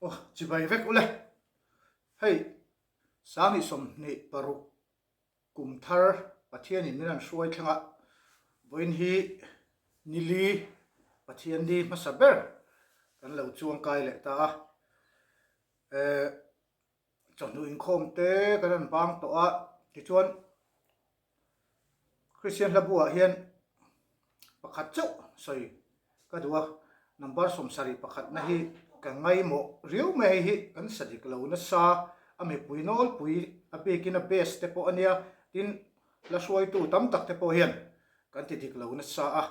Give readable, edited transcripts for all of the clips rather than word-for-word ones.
ô chỉ bay vek ule hey sáng ni som ni paru kum thar pathian in ran suai thanga voin hi nili pathian di masaber kan lo chuang kai le ta chonu in khom te kan bang to a ti chuan Christian labua hian pakhat chau soi ka duwa number som sari pakhat na hi ka ngai mo riu me hi kan sadik lo na sa ami puinol pui apekin a best te po ania tin la suai tu tam tak te po hian kan ti dik lo na sa a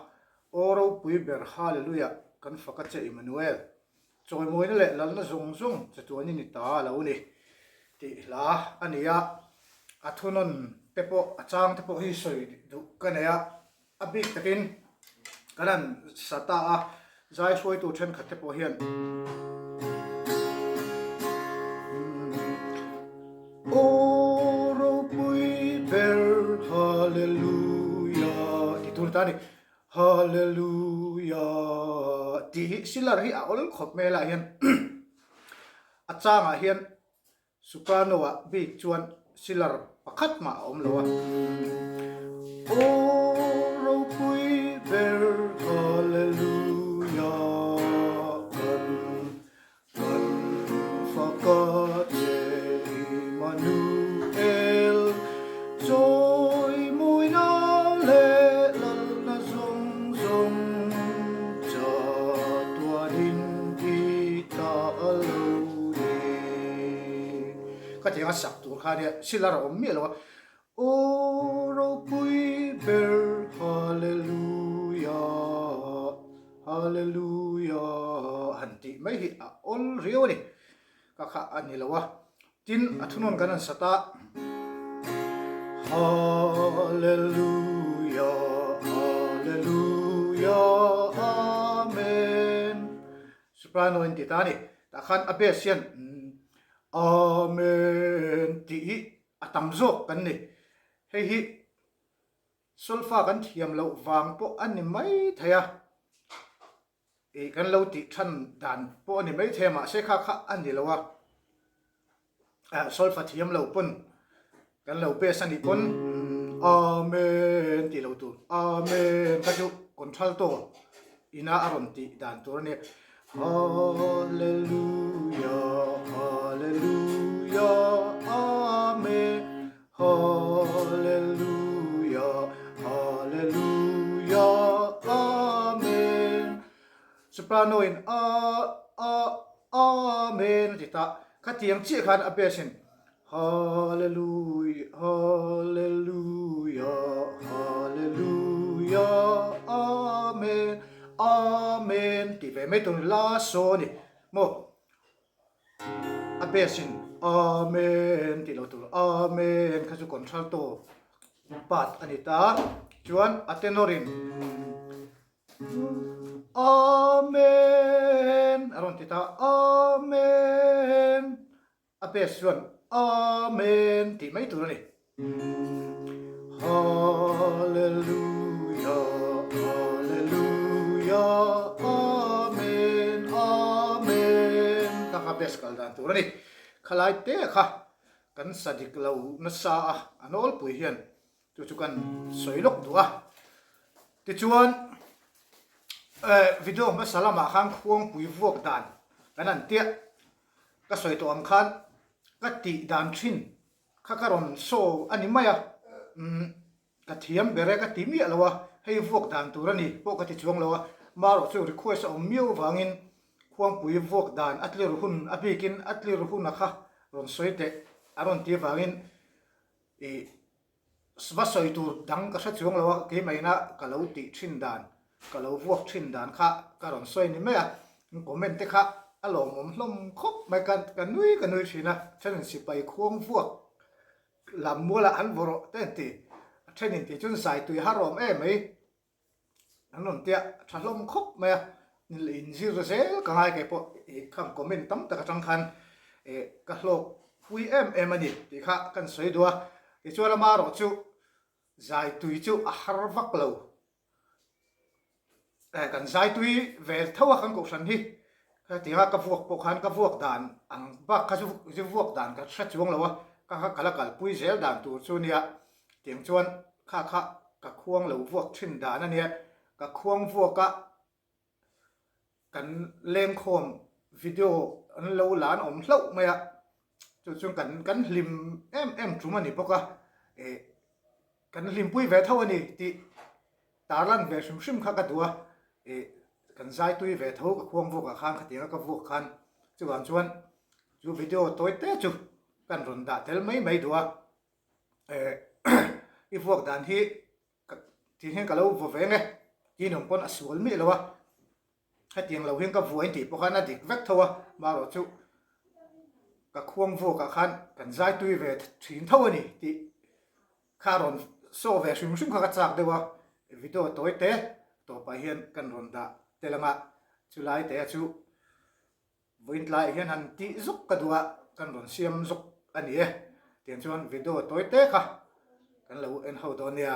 oro pui ber hallelujah kan fakache Emmanuel choi moi na le lal na zung zung chatuani ni ta lo ni ti la ania athunon te po achang te po hi soi du kanaya abik takin kanan sata a zai suai tu chen khat te po hian oro pui ber hallelujah ti tur ta ni hallelujah ti silar hi a ol khop mela hian achanga hian soprano a big chuan silar pakhat ma om lowa oro pui ber hallelujah kan fakache Emmanuel joy mui na le lal na zong zong cha tua din ki ta alo ni ka ti nga sak tu kha dia silar om mi lo oro pui ber hallelujah hallelujah hanti mai hi a ol rio ni ka kha ani lo wa tin athunon ganan sata hallelujah hallelujah amen soprano in titani ta khan abesian amen ti atam zo kan ni hei hi solfa kan thiam lo wang po ani mai thaya e kan lo ti than dan po ani mai thema se kha kha ani lowa solfa thiam lo pun kan lo pe sani pun amen ti lo tu amen ka ju control to ina aron ti dan tur ni hallelujah hallelujah amen hallelujah hallelujah amen soprano in amen tita katiang chi khan apesin hallelujah hallelujah hallelujah amen amen ti ve me tun la so ni mo apesin amen ti lo tu amen ka chu contralto pat anita chuan atenorin amen aron tita amen apesin amen ti mai tu ni hallelujah hallelujah amen amen ka kapes kaldan tu ni khalai te kha kan sadik lo na sa anol pui hian chu chu kan soilok tua ti chuan video ma salama khang khuangpui vuak dan kanan tia ka soi to am khan ka ti dan thin kha karon so ani maya ka thiam bere ka ti mi alawa hei vuak dan turani po ka ti chuang lawa maro chu request om miu wangin khuangpui vuak dan atlir hun abikin atlir hun kha ron soite aron ti wangin e swa soi tur dang ka sa chuang lawa ke maina ka lo ti thin dan ka lo vuak thin dan kha karon soi ni maya comment te kha alom om hlom khop mai kan nui thina chen si pai khuang vuak lam mula an voro ten ti thenin ti chun sai tui harom em ei anon tia thalom khop maya nil in zero sel ka ngai ke po e kham comment tam ta chang khan e ka hlok hui em ani ti kha kan soi duwa ti chuala ma ro chu zai tui chu a har vak lo kan zai tui ve thawa kan ko san hi cái tiếng cái vuộc bộ khăn cái vuộc đàn ăn bác cái vuộc đàn cái sát chuông lâu cái là bùi gel đàn tụ chu nia tiếng chuan cái khuang lâu vuộc trên đàn anh nia cái khuang vuộc cái lên khom video anh lâu lán ổn lâu mày chu cái lim em chúng mình đi bốc cái lim bùi về thâu anh đi ta lan về sum cái đua kan zai tui ve tho ka khuang vuak khan khatinga ka vuak khan chuan chu video toy te chu kan ron da tel mai duwa i vuak dan hi ti hen ka lo vo ve nge ti nom pon asul mi lo wa khating lo hen ka vuai ti po khana dik vek thowa ma ro chu ka khuang vuak khan kan zai tui ve thin tho ani ti kha ron so ve sum kha chak dewa video toy te to pa hian kan ron da telanga chulai te chu voin tlai hian han ti zuk ka duwa kan ron siam zuk ani tian chuan video toy te kha kan lo en ho do nia